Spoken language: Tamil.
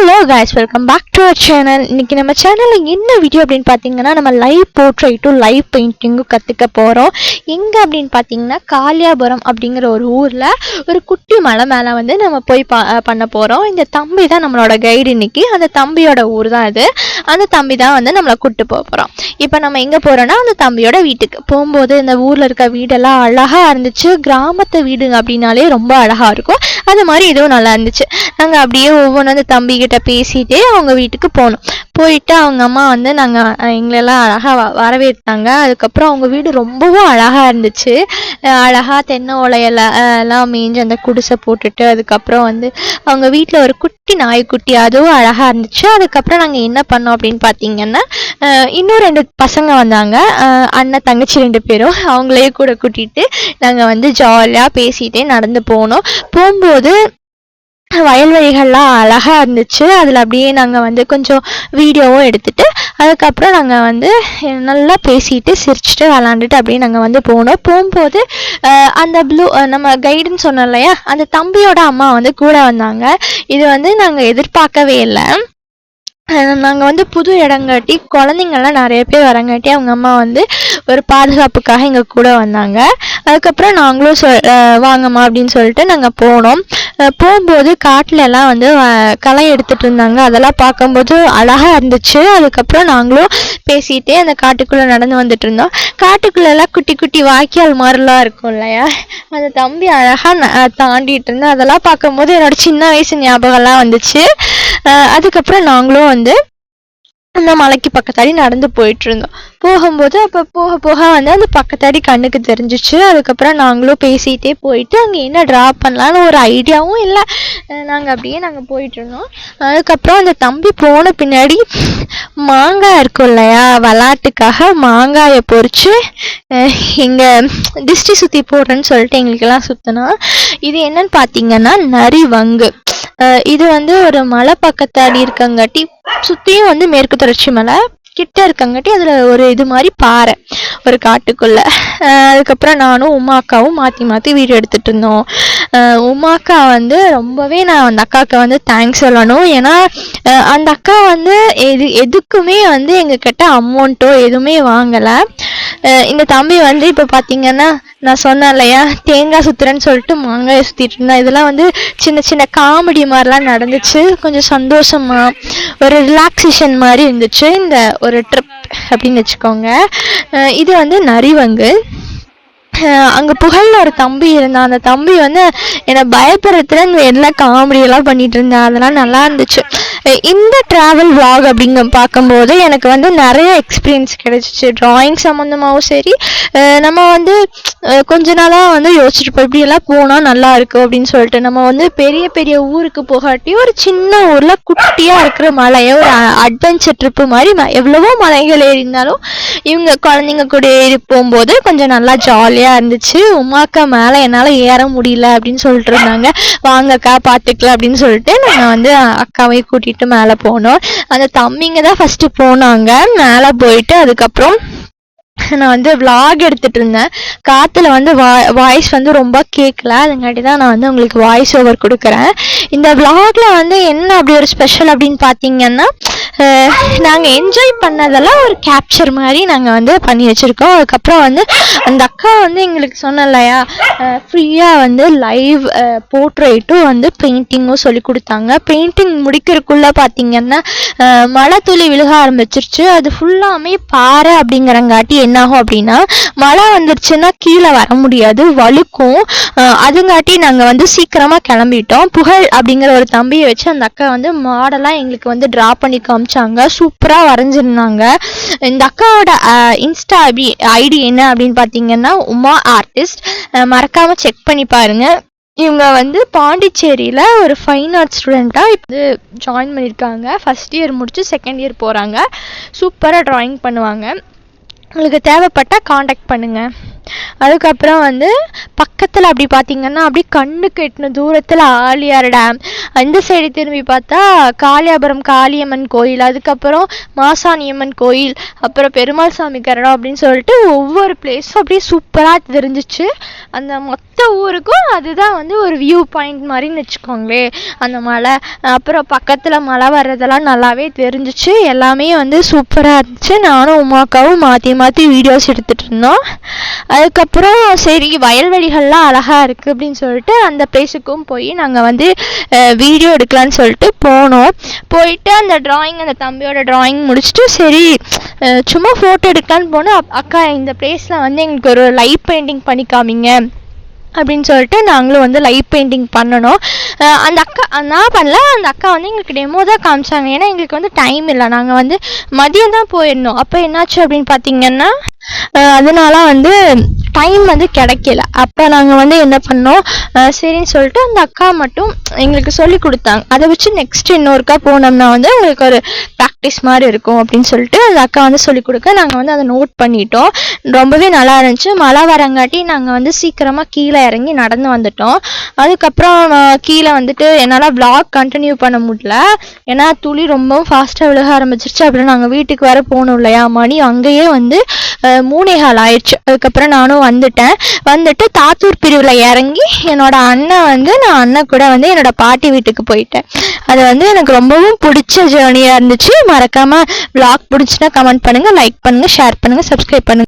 Hello guys, welcome back to our channel. இன்னைக்கு நம்ம சேனலில் என்ன வீடியோ அப்படின்னு பார்த்தீங்கன்னா, நம்ம லைவ் போர்ட்ரைட்டும் லைவ் பெயிண்டிங்கும் கற்றுக்க போகிறோம். எங்கே அப்படின்னு பார்த்தீங்கன்னா, காளியாபுரம் அப்படிங்கிற ஒரு ஊரில் ஒரு குட்டி மலை மேலே வந்து நம்ம போய் பண்ண போகிறோம். இந்த தம்பி தான் நம்மளோட கைடு இன்னைக்கு. அந்த தம்பியோட ஊர் தான் இது. அந்த தம்பி தான் வந்து நம்மளை கூப்பிட்டு போகிறோம். இப்போ நம்ம எங்கே போகிறோன்னா, அந்த தம்பியோட வீட்டுக்கு போகும்போது இந்த ஊரில் இருக்க வீடெல்லாம் அழகாக இருந்துச்சு. கிராமத்து வீடுங்க அப்படின்னாலே ரொம்ப அழகாக இருக்கும். அது மாதிரி இதுவும் நல்லா இருந்துச்சு. நாங்கள் அப்படியே ஒவ்வொன்றும் அந்த தம்பிக்கிட்ட பேசிகிட்டே அவங்க வீட்டுக்கு போனோம். போயிட்டு அவங்க அம்மா வந்து எங்களெல்லாம் அழகாக வரவேற்றாங்க. அதுக்கப்புறம் அவங்க வீடு ரொம்பவும் அழகாக இருந்துச்சு. அழகாக தென்னை எல்லாம் மேய்ஞ்சி அந்த குடிசை போட்டுட்டு, அதுக்கப்புறம் வந்து அவங்க வீட்டில் ஒரு குட்டி நாய்க்குட்டி, அதுவும் அழகாக இருந்துச்சு. அதுக்கப்புறம் நாங்கள் என்ன பண்ணோம் அப்படின்னு பார்த்தீங்கன்னா, இன்னும் 2 பசங்க வந்தாங்க, அண்ணன் தங்கச்சி 2 பேரும். அவங்களையே கூட கூட்டிகிட்டு நாங்கள் வந்து ஜாலியாக பேசிகிட்டே நடந்து போனோம். போகும்போது வயல்வெளிகள்லாம் அழகாக இருந்துச்சு. அதில் அப்படியே நாங்கள் வந்து கொஞ்சம் வீடியோவும் எடுத்துகிட்டு, அதுக்கப்புறம் நாங்கள் வந்து நல்லா பேசிட்டு சிரிச்சுட்டு விளாண்டுட்டு அப்படியே நாங்கள் வந்து போனோம். போகும்போது அந்த நம்ம கைடுன்னு சொன்னோம் இல்லையா, அந்த தம்பியோட அம்மா வந்து கூட வந்தாங்க. இது வந்து நாங்கள் எதிர்பார்க்கவே இல்லை. நாங்கள் வந்து புது இடங்காட்டி குழந்தைங்கள்லாம் நிறைய பேர் வரங்காட்டி அவங்க அம்மா வந்து ஒரு பாதுகாப்புக்காக எங்கள் கூட வந்தாங்க. அதுக்கப்புறம் நாங்களும் வாங்கம்மா அப்படின்னு சொல்லிட்டு நாங்கள் போனோம். போகும்போது காட்டிலலாம் வந்து களை எடுத்துகிட்டு இருந்தாங்க. அதெல்லாம் பார்க்கும்போது அழகாக இருந்துச்சு. அதுக்கப்புறம் நாங்களும் பேசிகிட்டே அந்த காட்டுக்குள்ளே நடந்து வந்துட்டு இருந்தோம். காட்டுக்குள்ளெல்லாம் குட்டி குட்டி வாய்க்கால் மாதிரிலாம் இருக்கும் இல்லையா, அந்த தம்பி அழகாக தாண்டிட்டு இருந்தேன். அதெல்லாம் பார்க்கும்போது என்னோட சின்ன வயசு ஞாபகம்லாம் வந்துச்சு. அதுக்கப்புறம் நாங்களும் வந்து அந்த மலைக்கு பக்கத்தாடி நடந்து போயிட்டு இருந்தோம். போகும்போது அப்போ போக போக வந்து அந்த பக்கத்தாடி கண்ணுக்கு தெரிஞ்சிச்சு. அதுக்கப்புறம் நாங்களும் பேசிகிட்டே போயிட்டு அங்கே என்ன ட்ரா பண்ணலான்னு ஒரு ஐடியாவும் இல்லை. நாங்கள் போயிட்டு இருந்தோம். அதுக்கப்புறம் அந்த தம்பி போன பின்னாடி மாங்காய் இருக்கும் இல்லையா, விளாட்டுக்காக மாங்காயை பொறிச்சு எங்கள் டிஸ்ட்ரி சுற்றி போடுறேன்னு சொல்லிட்டு எங்களுக்கெல்லாம் சுற்றினா. இது என்னன்னு பார்த்தீங்கன்னா நரிவங்கு. இது வந்து ஒரு மலை பக்கத்தாடி இருக்கங்காட்டி, சுற்றியும் வந்து மேற்கு தொடர்ச்சி மலை கிட்ட இருக்கங்காட்டி அதில் ஒரு இது மாதிரி பாறை ஒரு காட்டுக்குள்ள. அதுக்கப்புறம் நானும் உமா அக்காவும் மாற்றி மாற்றி வீடியோ எடுத்துகிட்டு இருந்தோம். உமா அக்கா வந்து ரொம்பவே நான் அந்த அக்காவுக்கு வந்து தேங்க்ஸ் சொல்லணும். ஏன்னா அந்த அக்கா வந்து எதுக்குமே வந்து எங்ககிட்ட அமௌண்ட்டோ எதுவுமே வாங்கலை. இந்த தம்பி வந்து இப்போ பார்த்தீங்கன்னா, நான் சொன்னேன் இல்லையா, தேங்காய் சுற்றுறேன்னு சொல்லிட்டு மாங்காயை சுற்றிட்டு இருந்தேன். இதெல்லாம் வந்து சின்ன சின்ன காமெடி மாதிரிலாம் நடந்துச்சு. கொஞ்சம் சந்தோஷமாக ஒரு ரிலாக்ஸேஷன் மாதிரி இருந்துச்சு இந்த ஒரு ட்ரிப் அப்படின்னு வச்சுக்கோங்க. இது வந்து நரிவங்கு. அங்கே புகழில் ஒரு தம்பி இருந்தான். அந்த தம்பி வந்து என்னை பயப்படுறதுல எல்லாம் காமெடியெல்லாம் பண்ணிட்டு இருந்தேன். அதெல்லாம் நல்லா இருந்துச்சு. இந்த ட்ராவல் விளாக் அப்படிங்க பார்க்கும்போது எனக்கு வந்து நிறைய எக்ஸ்பீரியன்ஸ் கிடைச்சிச்சு. ட்ராயிங் சம்மந்தமாகவும் சரி, நம்ம வந்து கொஞ்ச நாளாக வந்து யோசிச்சுட்டு இப்படியெல்லாம் போனால் நல்லா இருக்கும் அப்படின்னு சொல்லிட்டு, நம்ம வந்து பெரிய பெரிய ஊருக்கு போகாட்டி ஒரு சின்ன ஊரில் குட்டியாக இருக்கிற மலையை ஒரு அட்வென்ச்சர் ட்ரிப்பு மாதிரி எவ்வளவோ மலைகள் ஏறினாலும் இவங்க குழந்தைங்க கூட ஏறி போகும்போது கொஞ்சம் நல்லா ஜாலியாக இருந்துச்சு. உமாக்கா மேலே என்னால் ஏற முடியல அப்படின்னு சொல்லிட்டு இருந்தாங்க. வாங்கக்கா பார்த்துக்கலாம் அப்படின்னு சொல்லிட்டு நாங்கள் வந்து அக்காவையும் கூட்டிகிட்டு மேலே போனோம். அந்த தம்பிங்க தான் ஃபஸ்ட்டு போனாங்க. மேலே போயிட்டு அதுக்கப்புறம் நான் வந்து விளாக் எடுத்துகிட்டு இருந்தேன். காற்றுல வந்து வாய்ஸ் வந்து ரொம்ப கேட்கல. அதுங்காட்டி தான் நான் வந்து உங்களுக்கு வாய்ஸ் ஓவர் கொடுக்குறேன். இந்த விளாக்ல வந்து என்ன அப்படி ஒரு ஸ்பெஷல் அப்படின்னு பார்த்தீங்கன்னா, நாங்கள் என்ஜாய் பண்ணதெல்லாம் ஒரு கேப்சர் மாதிரி நாங்கள் வந்து பண்ணி வச்சுருக்கோம். அதுக்கப்புறம் வந்து அந்த அக்கா வந்து எங்களுக்கு சொன்ன இல்லையா, ஃப்ரீயாக வந்து லைவ் போர்ட்ரைட்டும் வந்து பெயிண்டிங்கும் சொல்லி கொடுத்தாங்க. பெயிண்டிங் முடிக்கிறதுக்குள்ளே பார்த்தீங்கன்னா மழை துளி விழுக ஆரம்பிச்சிருச்சு. அது ஃபுல்லாமே பாறை அப்படிங்கிறங்காட்டி என்னாகும் அப்படின்னா, மழை வந்துருச்சுன்னா கீழே வர முடியாது, வழுக்கும். அதுங்காட்டி நாங்கள் வந்து சீக்கிரமாக கிளம்பிட்டோம். புகழ் அப்படிங்கிற ஒரு தம்பியை வச்சு அந்த அக்கா வந்து மாடலாக எங்களுக்கு வந்து ட்ரா பண்ணி காமிச்சாங்க. சூப்பராக வரைஞ்சிருந்தாங்க. இந்த அக்காவோட இன்ஸ்டா ஐடி என்ன அப்படின்னு பார்த்தீங்கன்னா உமா ஆர்டிஸ்ட். மறக்காமல் செக் பண்ணி பாருங்க. இவங்க வந்து பாண்டிச்சேரியில் ஒரு ஃபைன் ஆர்ட் ஸ்டூடெண்ட்டாக இப்போ ஜாயின் பண்ணியிருக்காங்க. ஃபஸ்ட் இயர் முடிச்சு செகண்ட் இயர் போகிறாங்க. சூப்பராக ட்ராயிங் பண்ணுவாங்க. உங்களுக்கு தேவைப்பட்டால் காண்டாக்ட் பண்ணுங்கள். அதுக்கப்புறம் வந்து பக்கத்தில் அப்படி பார்த்தீங்கன்னா அப்படி கண்ணுக்கு எட்டின தூரத்தில் ஆழியார் டேம், இந்த சைடு திரும்பி பார்த்தா காளியாபுரம் காளியம்மன் கோயில், அதுக்கப்புறம் மாசாணியம்மன் கோயில், அப்புறம் பெருமாள் சாமி கரடம் அப்படின்னு சொல்லிட்டு ஒவ்வொரு பிளேஸும் அப்படியே சூப்பராக தெரிஞ்சிச்சு. அந்த மொத்த ஊருக்கும் அதுதான் வந்து ஒரு வியூ பாயிண்ட் மாதிரின்னு வச்சுக்கோங்களேன். அந்த மலை, அப்புறம் பக்கத்தில் மழை வர்றதெல்லாம் நல்லாவே தெரிஞ்சிச்சு. எல்லாமே வந்து சூப்பராக இருந்துச்சு. நானும் உமாக்காவும் மாற்றி மாற்றி வீடியோஸ் எடுத்துகிட்டு இருந்தோம். அதுக்கப்புறம் சரி வயல்வெளிகள்லாம் அழகாக இருக்குது அப்படின்னு சொல்லிட்டு அந்த பிளேஸுக்கும் போய் நாங்கள் வந்து வீடியோ எடுக்கலான்னு சொல்லிட்டு போனோம். போயிட்டு அந்த தம்பியோட டிராயிங் முடிச்சுட்டு சரி சும்மா ஃபோட்டோ எடுக்கலான்னு போனோம். அக்கா இந்த பிளேஸில் வந்து எங்களுக்கு ஒரு லைட் பெயிண்டிங் பண்ணி காமிங்க அப்படின்னு சொல்லிட்டு நாங்களும் வந்து லைட் பெயிண்டிங் பண்ணணும். அந்த அக்கா நான் பண்ணல, அந்த அக்கா வந்து எங்களுக்கு டெமோ தான் காமிச்சாங்க. ஏன்னா எங்களுக்கு வந்து டைம் இல்லை, நாங்கள் வந்து மதியம் தான் போயிருந்தோம். அப்போ என்னாச்சு அப்படின்னு பார்த்தீங்கன்னா அதனால வந்து டைம் வந்து கிடைக்கல. அப்போ நாங்கள் வந்து என்ன பண்ணோம், சரின்னு சொல்லிட்டு அந்த அக்கா மட்டும் எங்களுக்கு சொல்லி கொடுத்தாங்க. அதை வச்சு நெக்ஸ்ட் இன்னொருக்கா போனோம்னா வந்து உங்களுக்கு ஒரு ப்ராக்டிஸ் மாதிரி இருக்கும் அப்படின்னு சொல்லிட்டு அந்த அக்கா வந்து சொல்லி கொடுக்க நாங்கள் வந்து அதை நோட் பண்ணிட்டோம். ரொம்பவே நல்லா இருந்துச்சு. மழை வரங்காட்டி நாங்கள் வந்து சீக்கிரமாக கீழே இறங்கி நடந்து வந்துட்டோம். அதுக்கப்புறம் கீழே வந்துட்டு என்னால் vlog கண்டினியூ பண்ண முடியல, ஏன்னா துளி ரொம்பவும் ஃபாஸ்ட்டாக விழுக ஆரம்பிச்சிருச்சு. அப்புறம் நாங்கள் வீட்டுக்கு வர போகணும் இல்லையா, மணி அங்கேயே வந்து 3:15 ஆயிடுச்சு. அதுக்கப்புறம் நானும் வந்துட்டு தாத்தூர் பிரிவில் இறங்கி என்னோட அண்ணன் வந்து நான் அண்ணன் கூட வந்து என்னோட பாட்டி வீட்டுக்கு போயிட்டேன். அது வந்து எனக்கு ரொம்பவும் பிடிச்ச ஜேர்னியாக இருந்துச்சு. மறக்காமல் vlog பிடிச்சினா கமெண்ட் பண்ணுங்கள், லைக் பண்ணுங்கள், ஷேர் பண்ணுங்கள், சப்ஸ்கிரைப் பண்ணுங்கள்.